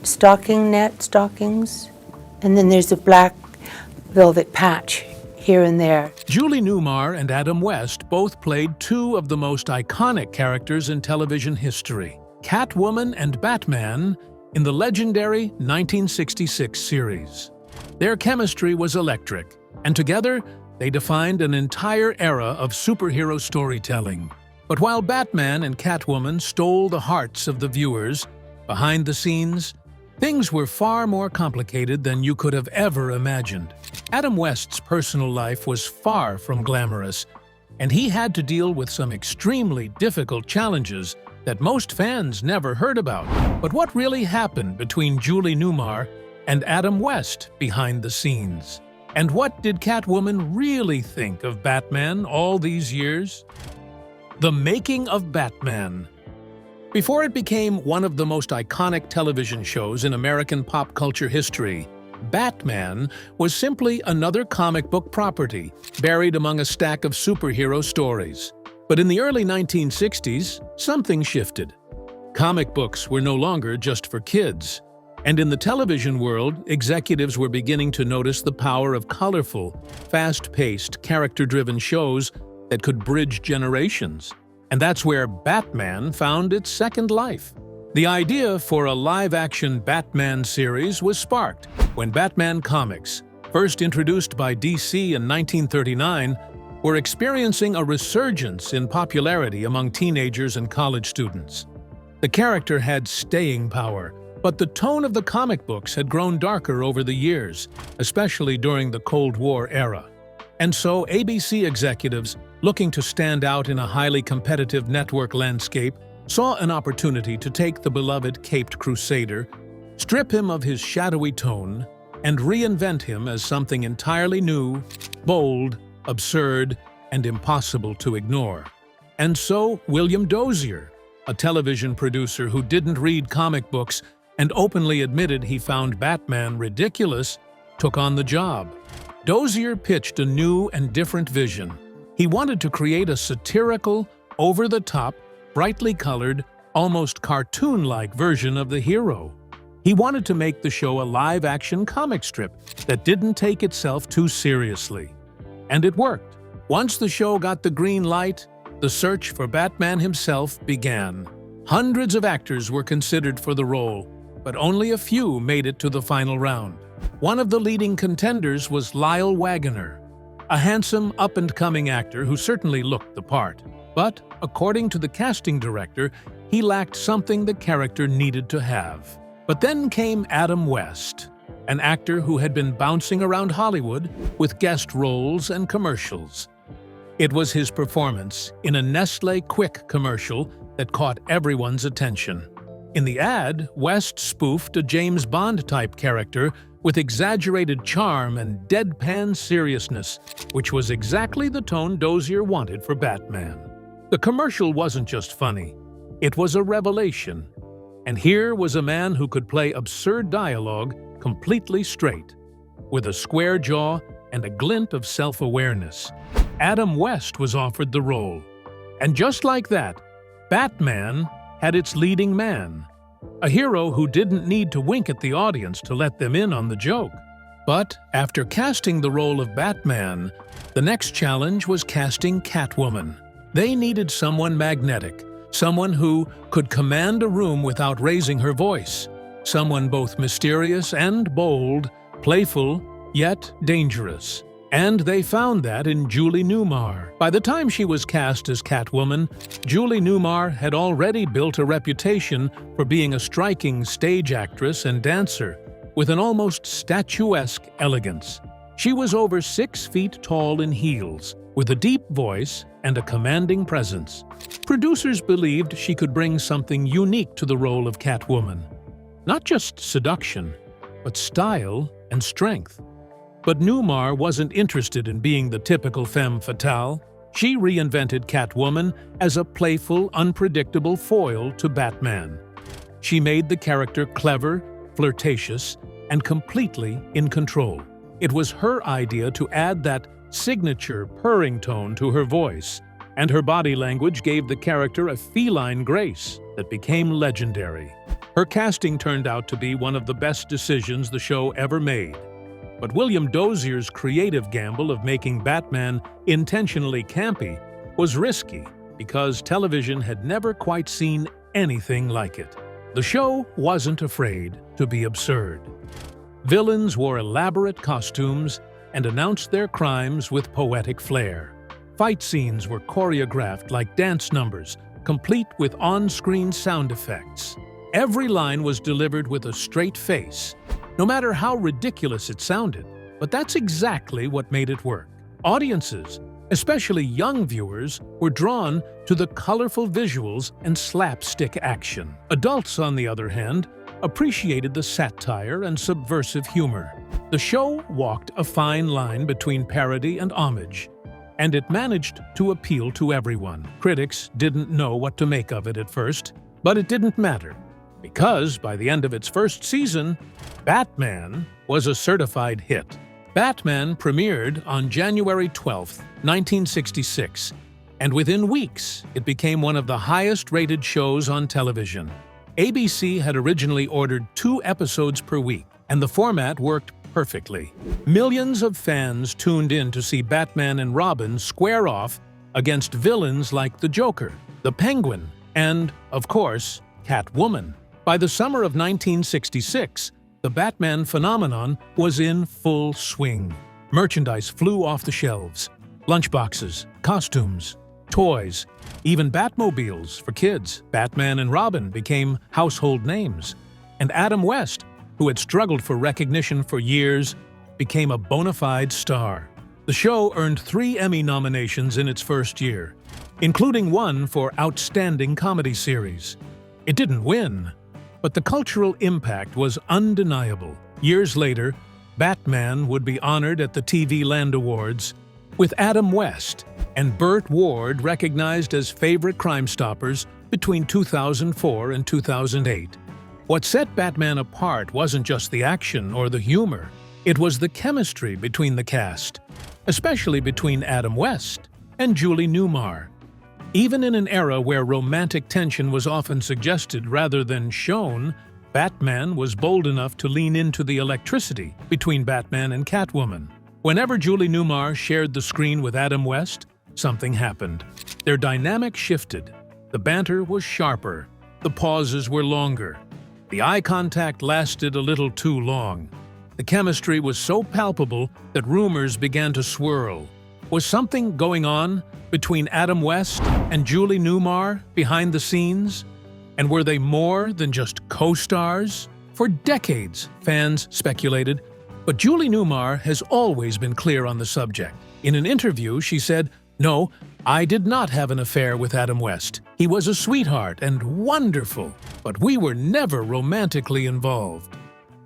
stockings, and then there's a black velvet patch here and there. Julie Newmar and Adam West both played two of the most iconic characters in television history, Catwoman and Batman, in the legendary 1966 series. Their chemistry was electric, and together they defined an entire era of superhero storytelling. But while Batman and Catwoman stole the hearts of the viewers, behind the scenes, things were far more complicated than you could have ever imagined. Adam West's personal life was far from glamorous, and he had to deal with some extremely difficult challenges that most fans never heard about. But what really happened between Julie Newmar and Adam West behind the scenes? And what did Catwoman really think of Batman all these years? The making of Batman. Before it became one of the most iconic television shows in American pop culture history, Batman was simply another comic book property buried among a stack of superhero stories. But in the early 1960s, something shifted. Comic books were no longer just for kids. And in the television world, executives were beginning to notice the power of colorful, fast-paced, character-driven shows that could bridge generations. And that's where Batman found its second life. The idea for a live-action Batman series was sparked when Batman comics, first introduced by DC in 1939, were experiencing a resurgence in popularity among teenagers and college students. The character had staying power, but the tone of the comic books had grown darker over the years, especially during the Cold War era. And so ABC executives, looking to stand out in a highly competitive network landscape, saw an opportunity to take the beloved caped crusader, strip him of his shadowy tone, and reinvent him as something entirely new, bold, absurd, and impossible to ignore. And so William Dozier, a television producer who didn't read comic books and openly admitted he found Batman ridiculous, took on the job. Dozier pitched a new and different vision. He wanted to create a satirical, over-the-top, brightly colored, almost cartoon-like version of the hero. He wanted to make the show a live-action comic strip that didn't take itself too seriously. And it worked. Once the show got the green light, the search for Batman himself began. Hundreds of actors were considered for the role, but only a few made it to the final round. One of the leading contenders was Lyle Waggoner, a handsome, up-and-coming actor who certainly looked the part. But, according to the casting director, he lacked something the character needed to have. But then came Adam West, an actor who had been bouncing around Hollywood with guest roles and commercials. It was his performance in a Nestlé Quick commercial that caught everyone's attention. In the ad, West spoofed a James Bond-type character with exaggerated charm and deadpan seriousness, which was exactly the tone Dozier wanted for Batman. The commercial wasn't just funny, it was a revelation. And here was a man who could play absurd dialogue completely straight, with a square jaw and a glint of self-awareness. Adam West was offered the role. And just like that, Batman had its leading man, a hero who didn't need to wink at the audience to let them in on the joke. But after casting the role of Batman, the next challenge was casting Catwoman. They needed someone magnetic, someone who could command a room without raising her voice, someone both mysterious and bold, playful, yet dangerous. And they found that in Julie Newmar. By the time she was cast as Catwoman, Julie Newmar had already built a reputation for being a striking stage actress and dancer, with an almost statuesque elegance. She was over 6 feet tall in heels, with a deep voice and a commanding presence. Producers believed she could bring something unique to the role of Catwoman. Not just seduction, but style and strength. But Newmar wasn't interested in being the typical femme fatale. She reinvented Catwoman as a playful, unpredictable foil to Batman. She made the character clever, flirtatious, and completely in control. It was her idea to add that signature purring tone to her voice, and her body language gave the character a feline grace that became legendary. Her casting turned out to be one of the best decisions the show ever made. But William Dozier's creative gamble of making Batman intentionally campy was risky because television had never quite seen anything like it. The show wasn't afraid to be absurd. Villains wore elaborate costumes and announced their crimes with poetic flair. Fight scenes were choreographed like dance numbers, complete with on-screen sound effects. Every line was delivered with a straight face, no matter how ridiculous it sounded. But that's exactly what made it work. Audiences, especially young viewers, were drawn to the colorful visuals and slapstick action. Adults, on the other hand, appreciated the satire and subversive humor. The show walked a fine line between parody and homage, and it managed to appeal to everyone. Critics didn't know what to make of it at first, but it didn't matter, because by the end of its first season, Batman was a certified hit. Batman premiered on January 12, 1966, and within weeks, it became one of the highest-rated shows on television. ABC had originally ordered 2 episodes per week, and the format worked perfectly. Millions of fans tuned in to see Batman and Robin square off against villains like the Joker, the Penguin, and, of course, Catwoman. By the summer of 1966, the Batman phenomenon was in full swing. Merchandise flew off the shelves. Lunchboxes, costumes, toys, even Batmobiles for kids. Batman and Robin became household names. And Adam West, who had struggled for recognition for years, became a bona fide star. The show earned 3 Emmy nominations in its first year, including one for Outstanding Comedy Series. It didn't win, but the cultural impact was undeniable. Years later, Batman would be honored at the TV Land Awards, with Adam West and Bert Ward recognized as favorite Crime Stoppers between 2004 and 2008. What set Batman apart wasn't just the action or the humor, it was the chemistry between the cast, especially between Adam West and Julie Newmar. Even in an era where romantic tension was often suggested rather than shown, Batman was bold enough to lean into the electricity between Batman and Catwoman. Whenever Julie Newmar shared the screen with Adam West, something happened. Their dynamic shifted. The banter was sharper. The pauses were longer. The eye contact lasted a little too long. The chemistry was so palpable that rumors began to swirl. Was something going on between Adam West and Julie Newmar behind the scenes? And were they more than just co-stars? For decades, fans speculated, but Julie Newmar has always been clear on the subject. In an interview, she said, "No, I did not have an affair with Adam West. He was a sweetheart and wonderful, but we were never romantically involved."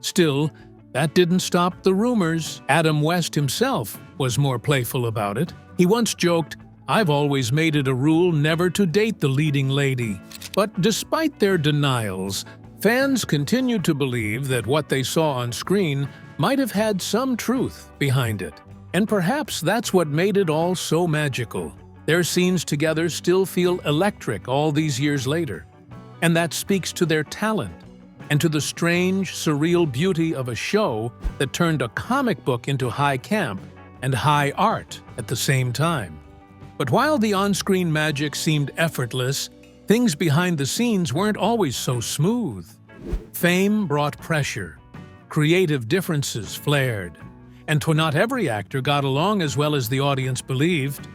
Still, that didn't stop the rumors. Adam West himself was more playful about it. He once joked, "I've always made it a rule never to date the leading lady." But despite their denials, fans continued to believe that what they saw on screen might have had some truth behind it. And perhaps that's what made it all so magical. Their scenes together still feel electric all these years later. And that speaks to their talent and to the strange, surreal beauty of a show that turned a comic book into high camp and high art at the same time. But while the on-screen magic seemed effortless, things behind the scenes weren't always so smooth. Fame brought pressure. Creative differences flared. And not every actor got along as well as the audience believed.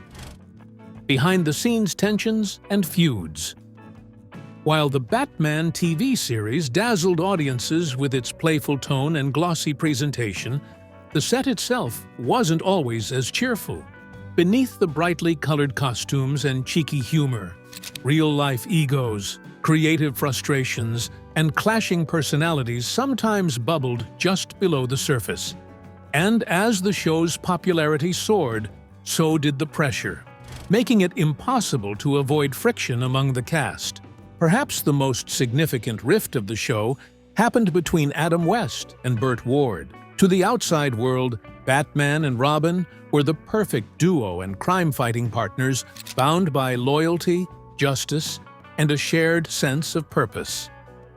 Behind-the-scenes tensions and feuds. While the Batman TV series dazzled audiences with its playful tone and glossy presentation, the set itself wasn't always as cheerful. Beneath the brightly colored costumes and cheeky humor, real-life egos, creative frustrations, and clashing personalities sometimes bubbled just below the surface. And as the show's popularity soared, so did the pressure, making it impossible to avoid friction among the cast. Perhaps the most significant rift of the show happened between Adam West and Bert Ward. To the outside world, Batman and Robin were the perfect duo and crime-fighting partners bound by loyalty, justice, and a shared sense of purpose.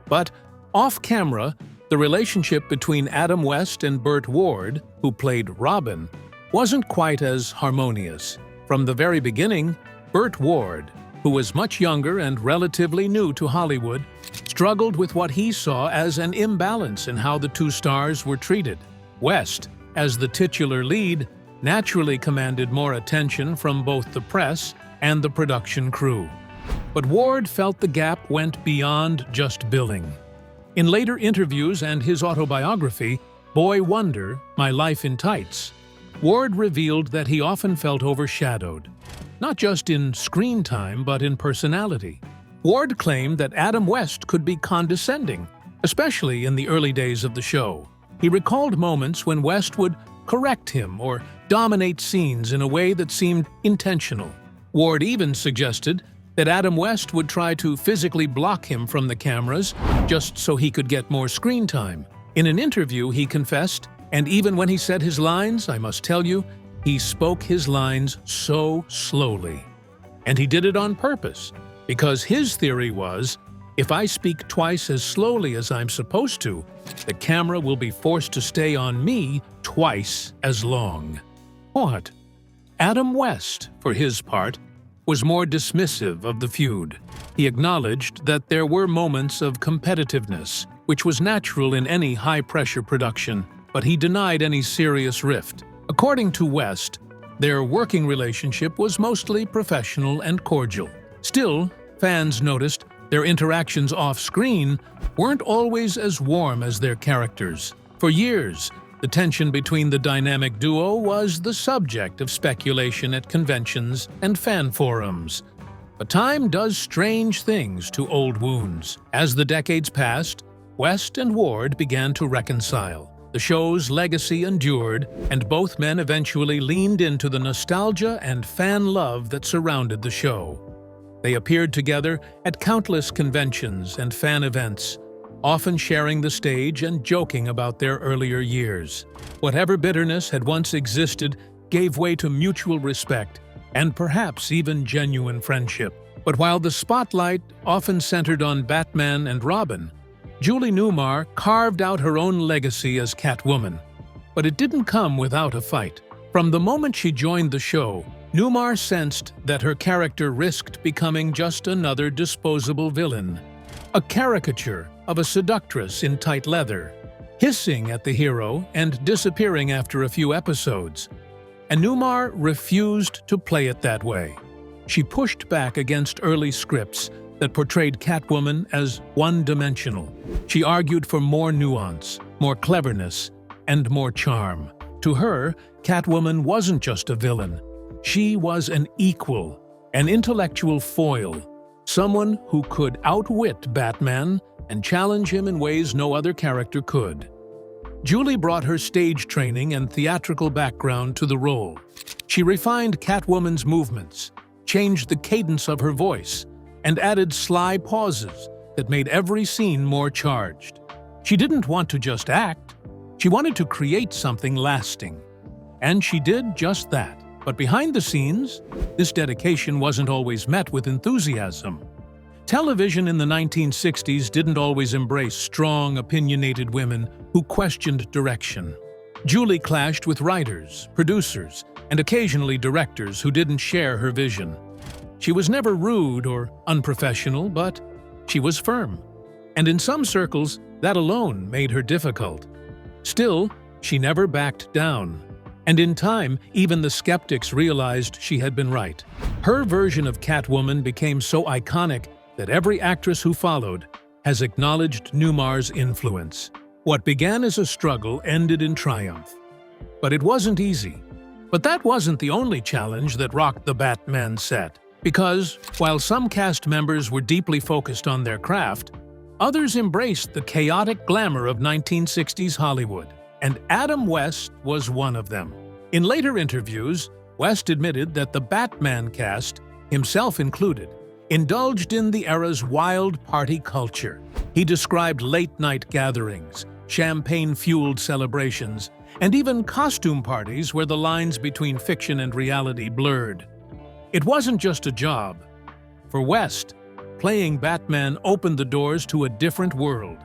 But off-camera, the relationship between Adam West and Bert Ward, who played Robin, wasn't quite as harmonious. From the very beginning, Bert Ward, who was much younger and relatively new to Hollywood, struggled with what he saw as an imbalance in how the two stars were treated. West, as the titular lead, naturally commanded more attention from both the press and the production crew. But Ward felt the gap went beyond just billing. In later interviews and his autobiography, Boy Wonder, My Life in Tights, Ward revealed that he often felt overshadowed, not just in screen time but in personality. Ward claimed that Adam West could be condescending, especially in the early days of the show. He recalled moments when West would correct him or dominate scenes in a way that seemed intentional. Ward even suggested that Adam West would try to physically block him from the cameras just so he could get more screen time. In an interview, he confessed, and even when he said his lines, I must tell you, he spoke his lines so slowly. And he did it on purpose, because his theory was, if I speak twice as slowly as I'm supposed to, the camera will be forced to stay on me twice as long. What? Adam West, for his part, was more dismissive of the feud. He acknowledged that there were moments of competitiveness, which was natural in any high-pressure production, but he denied any serious rift. According to West, their working relationship was mostly professional and cordial. Still, fans noticed their interactions off-screen weren't always as warm as their characters. For years, the tension between the dynamic duo was the subject of speculation at conventions and fan forums. But time does strange things to old wounds. As the decades passed, West and Ward began to reconcile. The show's legacy endured, and both men eventually leaned into the nostalgia and fan love that surrounded the show. They appeared together at countless conventions and fan events, often sharing the stage and joking about their earlier years. Whatever bitterness had once existed gave way to mutual respect and perhaps even genuine friendship. But while the spotlight often centered on Batman and Robin, Julie Newmar carved out her own legacy as Catwoman. But it didn't come without a fight. From the moment she joined the show, Newmar sensed that her character risked becoming just another disposable villain, a caricature of a seductress in tight leather, hissing at the hero and disappearing after a few episodes. And Newmar refused to play it that way. She pushed back against early scripts that portrayed Catwoman as one-dimensional. She argued for more nuance, more cleverness, and more charm. To her, Catwoman wasn't just a villain. She was an equal, an intellectual foil, someone who could outwit Batman and challenge him in ways no other character could. Julie brought her stage training and theatrical background to the role. She refined Catwoman's movements, changed the cadence of her voice, and added sly pauses that made every scene more charged. She didn't want to just act. She wanted to create something lasting. And she did just that. But behind the scenes, this dedication wasn't always met with enthusiasm. Television in the 1960s didn't always embrace strong, opinionated women who questioned direction. Julie clashed with writers, producers, and occasionally directors who didn't share her vision. She was never rude or unprofessional, but she was firm. And in some circles, that alone made her difficult. Still, she never backed down. And in time, even the skeptics realized she had been right. Her version of Catwoman became so iconic that every actress who followed has acknowledged Newmar's influence. What began as a struggle ended in triumph. But it wasn't easy. But that wasn't the only challenge that rocked the Batman set. Because, while some cast members were deeply focused on their craft, others embraced the chaotic glamour of 1960s Hollywood. And Adam West was one of them. In later interviews, West admitted that the Batman cast, himself included, indulged in the era's wild party culture. He described late-night gatherings, champagne-fueled celebrations, and even costume parties where the lines between fiction and reality blurred. It wasn't just a job. For West, playing Batman opened the doors to a different world,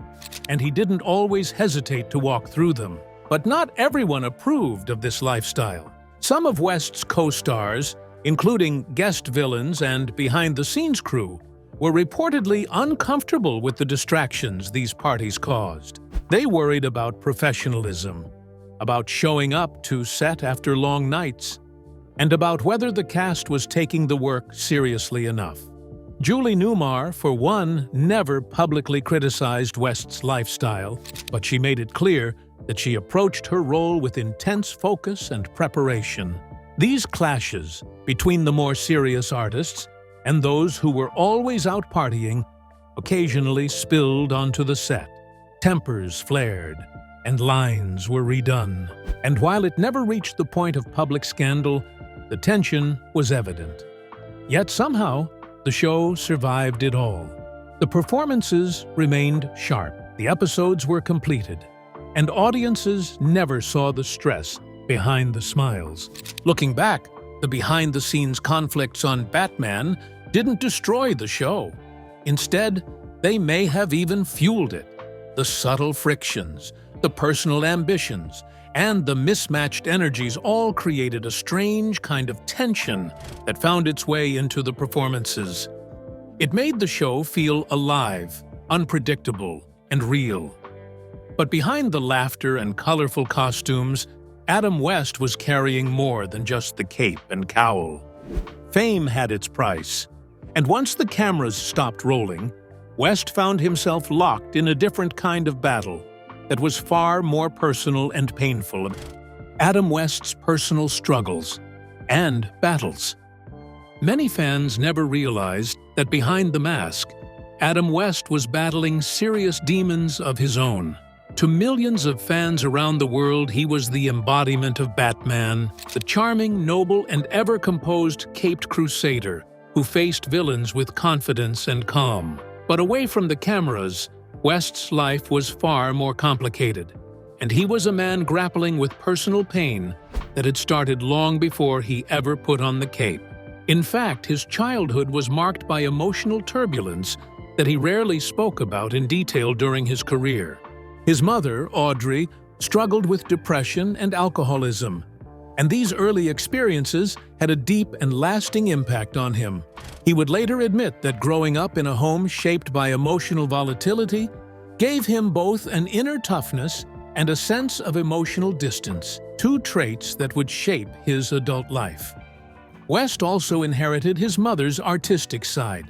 and he didn't always hesitate to walk through them. But not everyone approved of this lifestyle. Some of West's co-stars, including guest villains and behind-the-scenes crew, were reportedly uncomfortable with the distractions these parties caused. They worried about professionalism, about showing up to set after long nights, and about whether the cast was taking the work seriously enough. Julie Newmar, for one, never publicly criticized West's lifestyle, but she made it clear that she approached her role with intense focus and preparation. These clashes between the more serious artists and those who were always out partying occasionally spilled onto the set. Tempers flared, and lines were redone. And while it never reached the point of public scandal, the tension was evident. Yet somehow, the show survived it all. The performances remained sharp, the episodes were completed, and audiences never saw the stress behind the smiles. Looking back, the behind-the-scenes conflicts on Batman didn't destroy the show. Instead, they may have even fueled it. The subtle frictions, the personal ambitions, and the mismatched energies all created a strange kind of tension that found its way into the performances. It made the show feel alive, unpredictable, and real. But behind the laughter and colorful costumes, Adam West was carrying more than just the cape and cowl. Fame had its price, and once the cameras stopped rolling, West found himself locked in a different kind of battle that was far more personal and painful. Adam West's personal struggles and battles. Many fans never realized that behind the mask, Adam West was battling serious demons of his own. To millions of fans around the world, he was the embodiment of Batman, the charming, noble, and ever-composed caped crusader who faced villains with confidence and calm. But away from the cameras, West's life was far more complicated, and he was a man grappling with personal pain that had started long before he ever put on the cape. In fact, his childhood was marked by emotional turbulence that he rarely spoke about in detail during his career. His mother, Audrey, struggled with depression and alcoholism, and these early experiences had a deep and lasting impact on him. He would later admit that growing up in a home shaped by emotional volatility gave him both an inner toughness and a sense of emotional distance, two traits that would shape his adult life. West also inherited his mother's artistic side.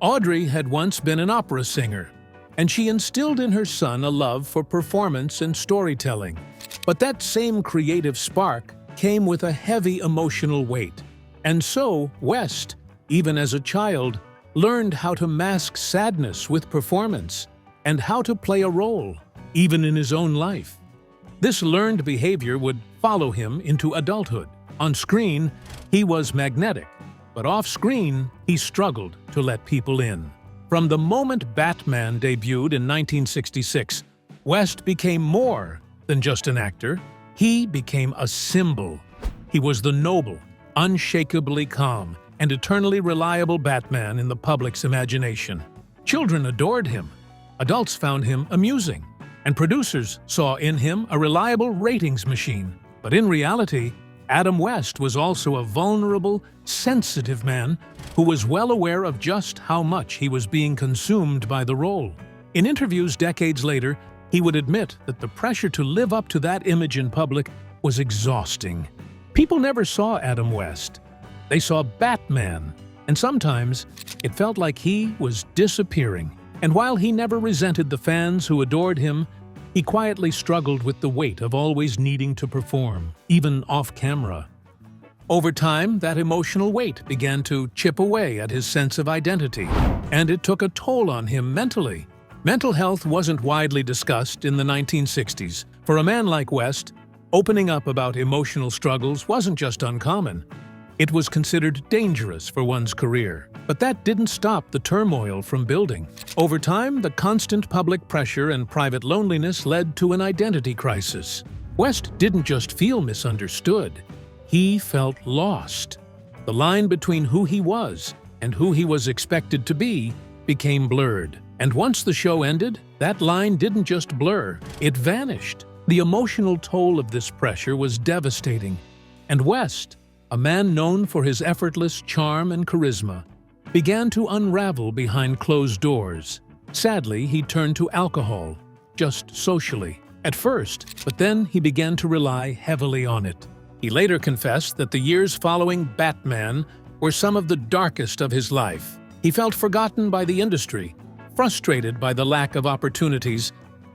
Audrey had once been an opera singer, and she instilled in her son a love for performance and storytelling. But that same creative spark came with a heavy emotional weight. And so, West, even as a child, learned how to mask sadness with performance and how to play a role, even in his own life. This learned behavior would follow him into adulthood. On screen, he was magnetic, but off-screen, he struggled to let people in. From the moment Batman debuted in 1966, West became more than just an actor. He became a symbol. He was the noble, unshakably calm, and eternally reliable Batman in the public's imagination. Children adored him, adults found him amusing, and producers saw in him a reliable ratings machine. But in reality, Adam West was also a vulnerable, sensitive man who was well aware of just how much he was being consumed by the role. In interviews decades later, he would admit that the pressure to live up to that image in public was exhausting. People never saw Adam West. They saw Batman, and sometimes it felt like he was disappearing. And while he never resented the fans who adored him, he quietly struggled with the weight of always needing to perform, even off-camera. Over time, that emotional weight began to chip away at his sense of identity, and it took a toll on him mentally. Mental health wasn't widely discussed in the 1960s. For a man like West, opening up about emotional struggles wasn't just uncommon. It was considered dangerous for one's career, but that didn't stop the turmoil from building. Over time, the constant public pressure and private loneliness led to an identity crisis. West didn't just feel misunderstood, he felt lost. The line between who he was and who he was expected to be became blurred. And once the show ended, that line didn't just blur, it vanished. The emotional toll of this pressure was devastating, and West, a man known for his effortless charm and charisma, began to unravel behind closed doors. Sadly, he turned to alcohol, just socially, at first, but then he began to rely heavily on it. He later confessed that the years following Batman were some of the darkest of his life. He felt forgotten by the industry, frustrated by the lack of opportunities,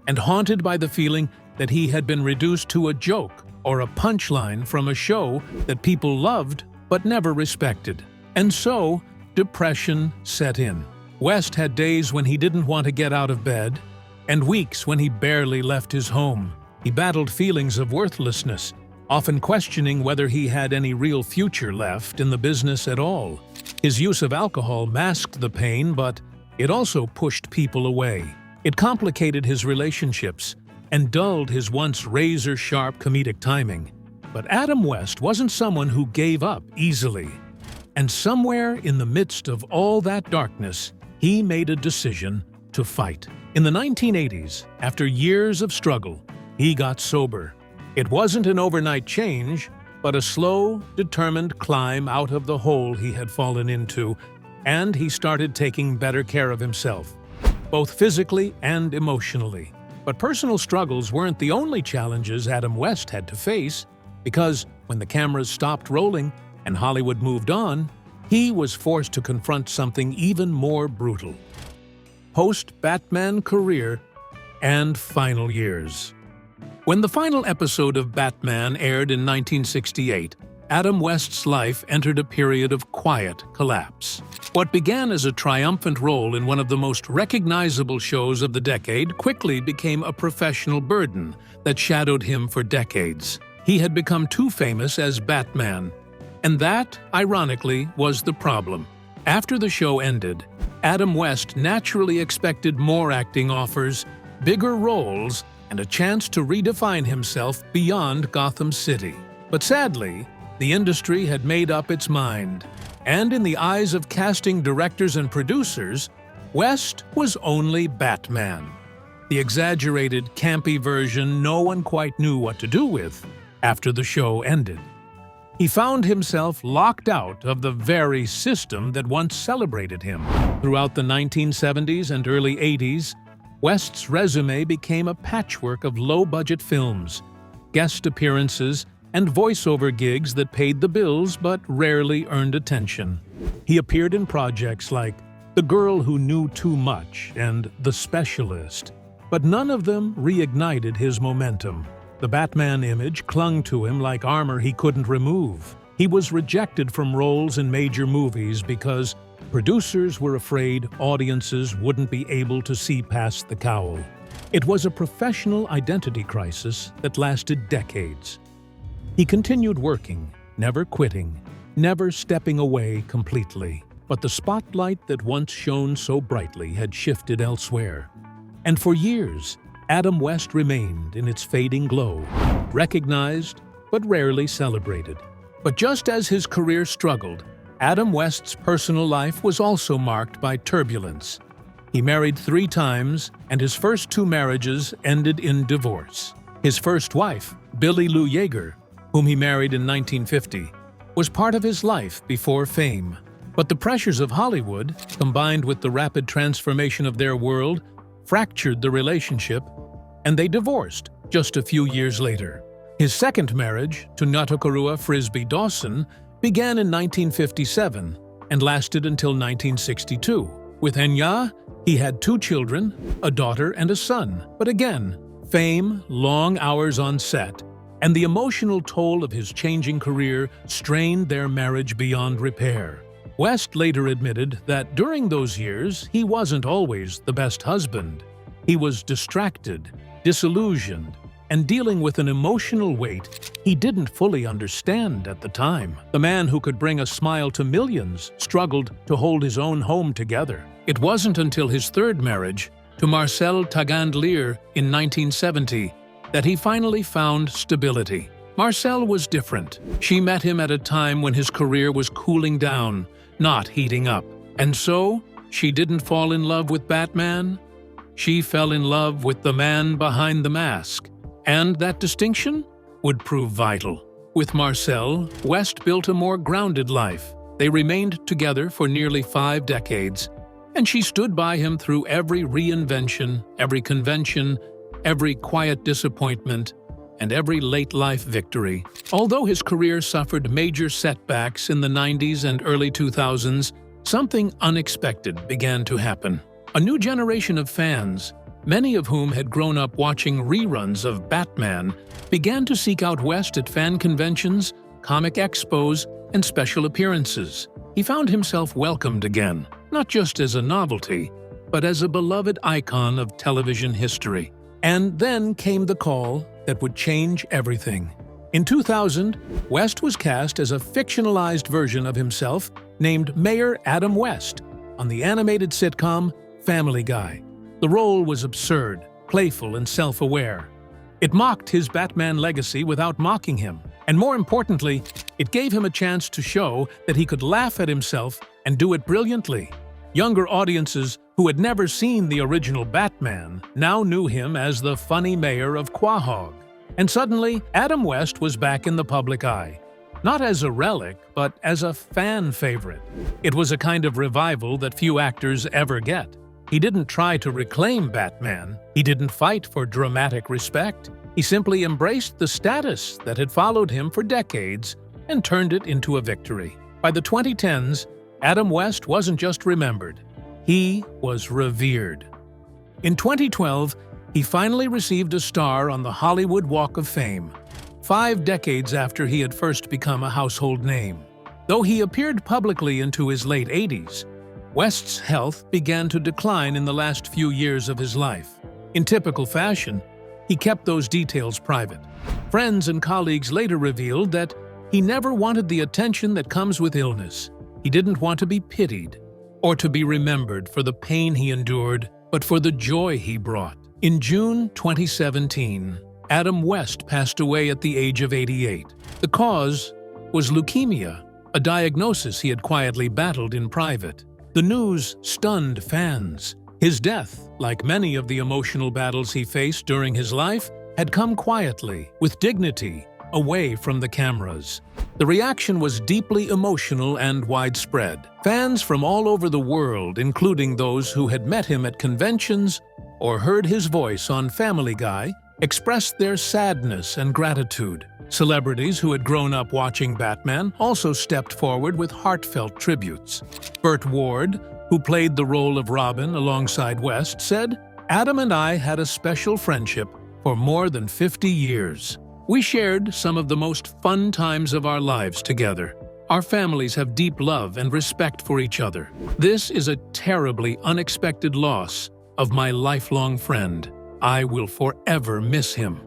and haunted by the feeling that he had been reduced to a joke or a punchline from a show that people loved but never respected. And so, depression set in. West had days when he didn't want to get out of bed, and weeks when he barely left his home. He battled feelings of worthlessness, often questioning whether he had any real future left in the business at all. His use of alcohol masked the pain, but it also pushed people away. It complicated his relationships and dulled his once razor-sharp comedic timing. But Adam West wasn't someone who gave up easily. And somewhere in the midst of all that darkness, he made a decision to fight. In the 1980s, after years of struggle, he got sober. It wasn't an overnight change, but a slow, determined climb out of the hole he had fallen into, and he started taking better care of himself, both physically and emotionally. But personal struggles weren't the only challenges Adam West had to face, because when the cameras stopped rolling and Hollywood moved on, he was forced to confront something even more brutal: post-Batman career and final years. When the final episode of Batman aired in 1968, Adam West's life entered a period of quiet collapse. What began as a triumphant role in one of the most recognizable shows of the decade quickly became a professional burden that shadowed him for decades. He had become too famous as Batman, and that, ironically, was the problem. After the show ended, Adam West naturally expected more acting offers, bigger roles, and a chance to redefine himself beyond Gotham City. But sadly, the industry had made up its mind, and in the eyes of casting directors and producers, West was only Batman. The exaggerated, campy version no one quite knew what to do with after the show ended. He found himself locked out of the very system that once celebrated him. Throughout the 1970s and early 80s, West's resume became a patchwork of low-budget films, guest appearances, and voiceover gigs that paid the bills but rarely earned attention. He appeared in projects like The Girl Who Knew Too Much and The Specialist, but none of them reignited his momentum. The Batman image clung to him like armor he couldn't remove. He was rejected from roles in major movies because producers were afraid audiences wouldn't be able to see past the cowl. It was a professional identity crisis that lasted decades. He continued working, never quitting, never stepping away completely. But the spotlight that once shone so brightly had shifted elsewhere. And for years, Adam West remained in its fading glow, recognized but rarely celebrated. But just as his career struggled, Adam West's personal life was also marked by turbulence. He married 3 times, and his first 2 marriages ended in divorce. His first wife, Billie Lou Yeager, whom he married in 1950, was part of his life before fame. But the pressures of Hollywood, combined with the rapid transformation of their world, fractured the relationship, and they divorced just a few years later. His second marriage, to Ngatokarua Frisbee Dawson, began in 1957 and lasted until 1962. With Enya, he had 2 children, a daughter and a son. But again, fame, long hours on set, and the emotional toll of his changing career strained their marriage beyond repair. West later admitted that during those years, he wasn't always the best husband. He was distracted, disillusioned, and dealing with an emotional weight he didn't fully understand at the time. The man who could bring a smile to millions struggled to hold his own home together. It wasn't until his third marriage, to Marcel Tagandleer in 1970, that he finally found stability. Marcel was different. She met him at a time when his career was cooling down, not heating up. And so, she didn't fall in love with Batman. She fell in love with the man behind the mask. And that distinction would prove vital. With Marcel, West built a more grounded life. They remained together for nearly 5 decades, and she stood by him through every reinvention, every convention, every quiet disappointment, and every late-life victory. Although his career suffered major setbacks in the 90s and early 2000s, something unexpected began to happen. A new generation of fans, many of whom had grown up watching reruns of Batman, began to seek out West at fan conventions, comic expos, and special appearances. He found himself welcomed again, not just as a novelty, but as a beloved icon of television history. And then came the call that would change everything. In 2000, West was cast as a fictionalized version of himself named Mayor Adam West on the animated sitcom Family Guy. The role was absurd, playful, and self-aware. It mocked his Batman legacy without mocking him. And more importantly, it gave him a chance to show that he could laugh at himself and do it brilliantly. Younger audiences who had never seen the original Batman now knew him as the funny mayor of Quahog. And suddenly, Adam West was back in the public eye. Not as a relic, but as a fan favorite. It was a kind of revival that few actors ever get. He didn't try to reclaim Batman. He didn't fight for dramatic respect. He simply embraced the status that had followed him for decades and turned it into a victory. By the 2010s, Adam West wasn't just remembered. He was revered. In 2012, he finally received a star on the Hollywood Walk of Fame, 5 decades after he had first become a household name. Though he appeared publicly into his late 80s, West's health began to decline in the last few years of his life. In typical fashion, he kept those details private. Friends and colleagues later revealed that he never wanted the attention that comes with illness. He didn't want to be pitied or to be remembered for the pain he endured, but for the joy he brought. In June 2017, Adam West passed away at the age of 88. The cause was leukemia, a diagnosis he had quietly battled in private. The news stunned fans. His death, like many of the emotional battles he faced during his life, had come quietly, with dignity, away from the cameras. The reaction was deeply emotional and widespread. Fans from all over the world, including those who had met him at conventions or heard his voice on Family Guy, expressed their sadness and gratitude. Celebrities who had grown up watching Batman also stepped forward with heartfelt tributes. Bert Ward, who played the role of Robin alongside West, said, "Adam and I had a special friendship for more than 50 years. We shared some of the most fun times of our lives together. Our families have deep love and respect for each other. This is a terribly unexpected loss of my lifelong friend. I will forever miss him."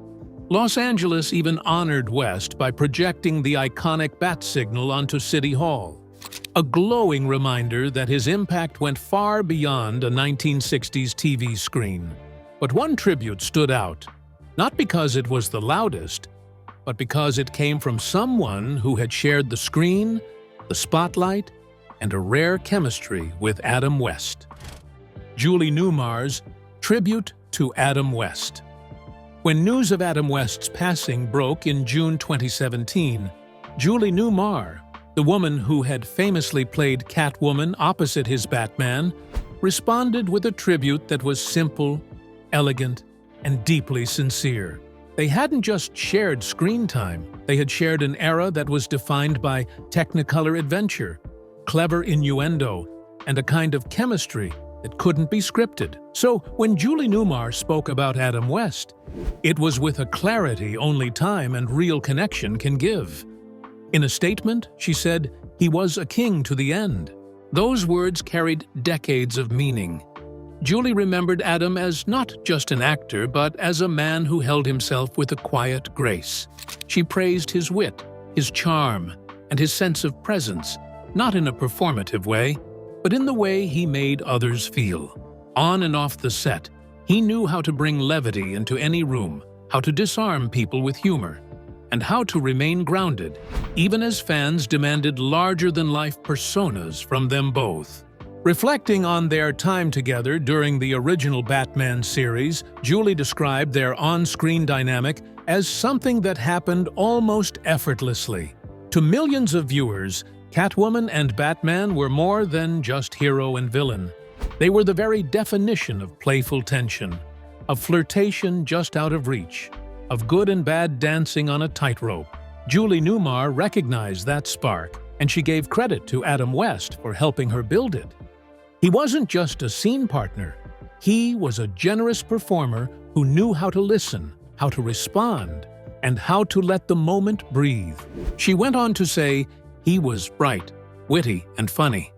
Los Angeles even honored West by projecting the iconic bat signal onto City Hall, a glowing reminder that his impact went far beyond a 1960s TV screen. But one tribute stood out, not because it was the loudest, but because it came from someone who had shared the screen, the spotlight, and a rare chemistry with Adam West. Julie Newmar's Tribute to Adam West. When news of Adam West's passing broke in June 2017, Julie Newmar, the woman who had famously played Catwoman opposite his Batman, responded with a tribute that was simple, elegant, and deeply sincere. They hadn't just shared screen time, they had shared an era that was defined by technicolor adventure, clever innuendo, and a kind of chemistry that couldn't be scripted. So when Julie Newmar spoke about Adam West, it was with a clarity only time and real connection can give. In a statement, she said, "He was a king to the end." Those words carried decades of meaning. Julie remembered Adam as not just an actor, but as a man who held himself with a quiet grace. She praised his wit, his charm, and his sense of presence, not in a performative way, but in the way he made others feel. On and off the set, he knew how to bring levity into any room, how to disarm people with humor, and how to remain grounded, even as fans demanded larger-than-life personas from them both. Reflecting on their time together during the original Batman series, Julie described their on-screen dynamic as something that happened almost effortlessly. To millions of viewers, Catwoman and Batman were more than just hero and villain. They were the very definition of playful tension, of flirtation just out of reach, of good and bad dancing on a tightrope. Julie Newmar recognized that spark, and she gave credit to Adam West for helping her build it. He wasn't just a scene partner. He was a generous performer who knew how to listen, how to respond, and how to let the moment breathe. She went on to say, "He was bright, witty, and funny.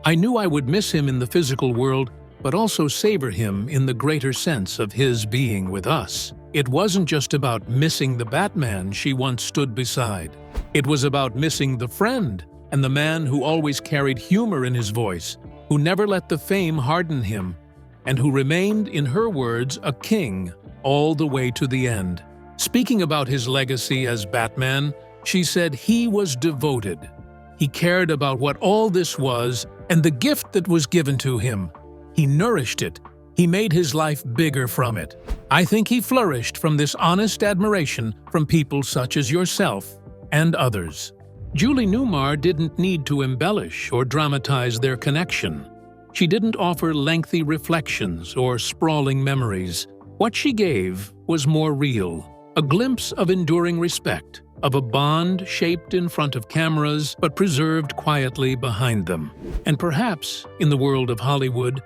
I knew I would miss him in the physical world, but also savor him in the greater sense of his being with us." It wasn't just about missing the Batman she once stood beside. It was about missing the friend and the man who always carried humor in his voice, who never let the fame harden him, and who remained, in her words, a king all the way to the end. Speaking about his legacy as Batman, she said he was devoted. He cared about what all this was and the gift that was given to him. He nourished it. He made his life bigger from it. I think he flourished from this honest admiration from people such as yourself and others. Julie Newmar didn't need to embellish or dramatize their connection. She didn't offer lengthy reflections or sprawling memories. What she gave was more real, a glimpse of enduring respect, of a bond shaped in front of cameras but preserved quietly behind them. And perhaps, in the world of Hollywood,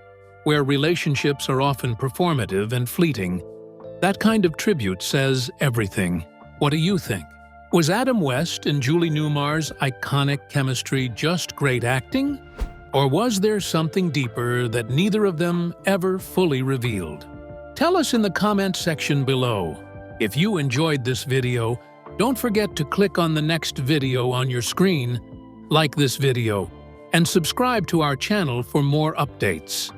where relationships are often performative and fleeting, that kind of tribute says everything. What do you think? Was Adam West and Julie Newmar's iconic chemistry just great acting? Or was there something deeper that neither of them ever fully revealed? Tell us in the comment section below. If you enjoyed this video, don't forget to click on the next video on your screen, like this video, and subscribe to our channel for more updates.